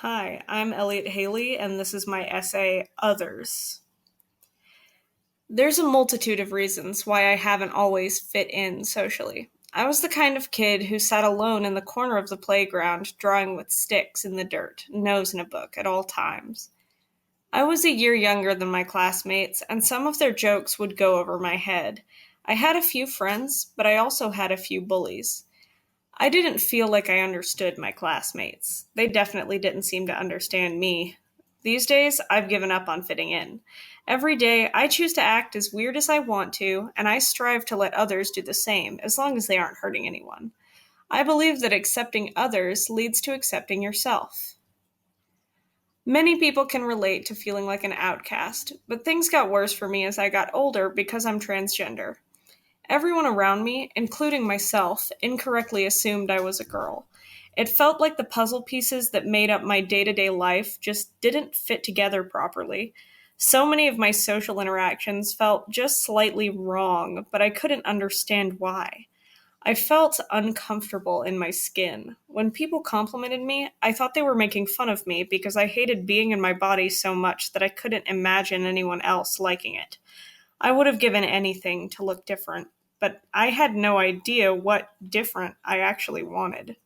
Hi, I'm Elliot Haley, and this is my essay, Others. There's a multitude of reasons why I haven't always fit in socially. I was the kind of kid who sat alone in the corner of the playground, drawing with sticks in the dirt, nose in a book at all times. I was a year younger than my classmates, and some of their jokes would go over my head. I had a few friends, but I also had a few bullies. I didn't feel like I understood my classmates. They definitely didn't seem to understand me. These days, I've given up on fitting in. Every day, I choose to act as weird as I want to, and I strive to let others do the same, as long as they aren't hurting anyone. I believe that accepting others leads to accepting yourself. Many people can relate to feeling like an outcast, but things got worse for me as I got older because I'm transgender. Everyone around me, including myself, incorrectly assumed I was a girl. It felt like the puzzle pieces that made up my day-to-day life just didn't fit together properly. So many of my social interactions felt just slightly wrong, but I couldn't understand why. I felt uncomfortable in my skin. When people complimented me, I thought they were making fun of me because I hated being in my body so much that I couldn't imagine anyone else liking it. I would have given anything to look different, but I had no idea what different I actually wanted.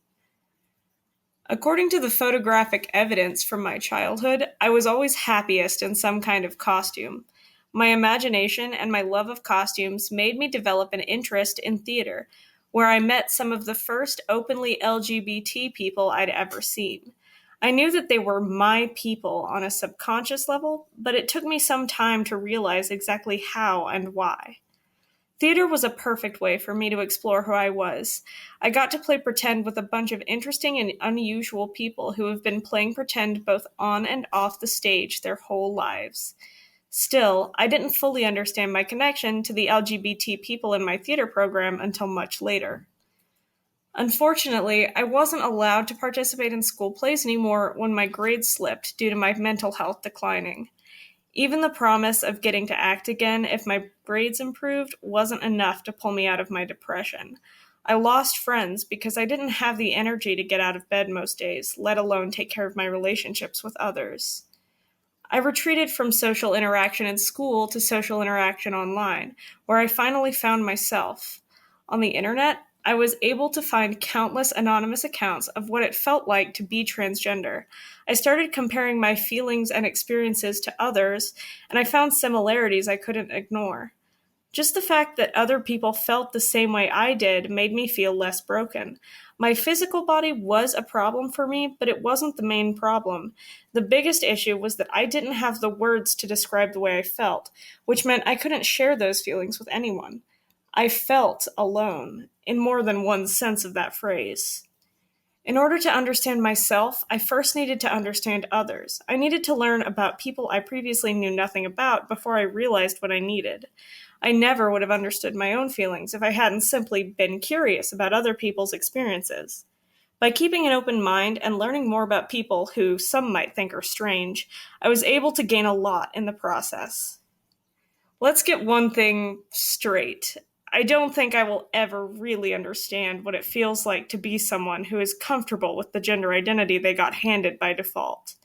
According to the photographic evidence from my childhood, I was always happiest in some kind of costume. My imagination and my love of costumes made me develop an interest in theater, where I met some of the first openly LGBT people I'd ever seen. I knew that they were my people on a subconscious level, but it took me some time to realize exactly how and why. Theater was a perfect way for me to explore who I was. I got to play pretend with a bunch of interesting and unusual people who have been playing pretend both on and off the stage their whole lives. Still, I didn't fully understand my connection to the LGBT people in my theater program until much later. Unfortunately, I wasn't allowed to participate in school plays anymore when my grades slipped due to my mental health declining. Even the promise of getting to act again if my grades improved wasn't enough to pull me out of my depression. I lost friends because I didn't have the energy to get out of bed most days, let alone take care of my relationships with others. I retreated from social interaction in school to social interaction online, where I finally found myself. On the internet, I was able to find countless anonymous accounts of what it felt like to be transgender. I started comparing my feelings and experiences to others, and I found similarities I couldn't ignore. Just the fact that other people felt the same way I did made me feel less broken. My physical body was a problem for me, but it wasn't the main problem. The biggest issue was that I didn't have the words to describe the way I felt, which meant I couldn't share those feelings with anyone. I felt alone, in more than one sense of that phrase. In order to understand myself, I first needed to understand others. I needed to learn about people I previously knew nothing about before I realized what I needed. I never would have understood my own feelings if I hadn't simply been curious about other people's experiences. By keeping an open mind and learning more about people who some might think are strange, I was able to gain a lot in the process. Let's get one thing straight. I don't think I will ever really understand what it feels like to be someone who is comfortable with the gender identity they got handed by default.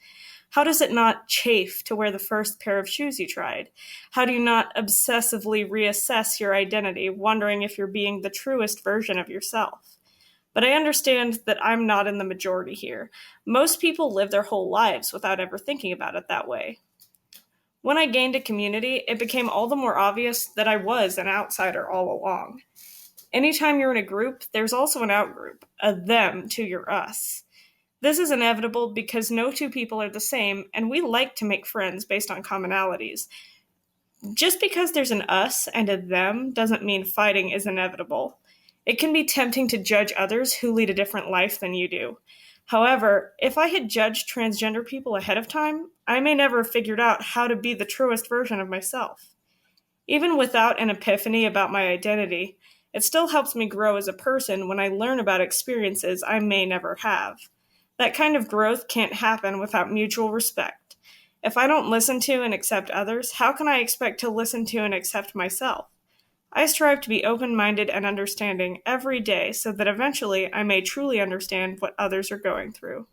How does it not chafe to wear the first pair of shoes you tried? How do you not obsessively reassess your identity, wondering if you're being the truest version of yourself? But I understand that I'm not in the majority here. Most people live their whole lives without ever thinking about it that way. When I gained a community, it became all the more obvious that I was an outsider all along. Anytime you're in a group, there's also an outgroup, a them to your us. This is inevitable because no two people are the same, and we like to make friends based on commonalities. Just because there's an us and a them doesn't mean fighting is inevitable. It can be tempting to judge others who lead a different life than you do. However, if I had judged transgender people ahead of time, I may never have figured out how to be the truest version of myself. Even without an epiphany about my identity, it still helps me grow as a person when I learn about experiences I may never have. That kind of growth can't happen without mutual respect. If I don't listen to and accept others, how can I expect to listen to and accept myself? I strive to be open-minded and understanding every day so that eventually I may truly understand what others are going through.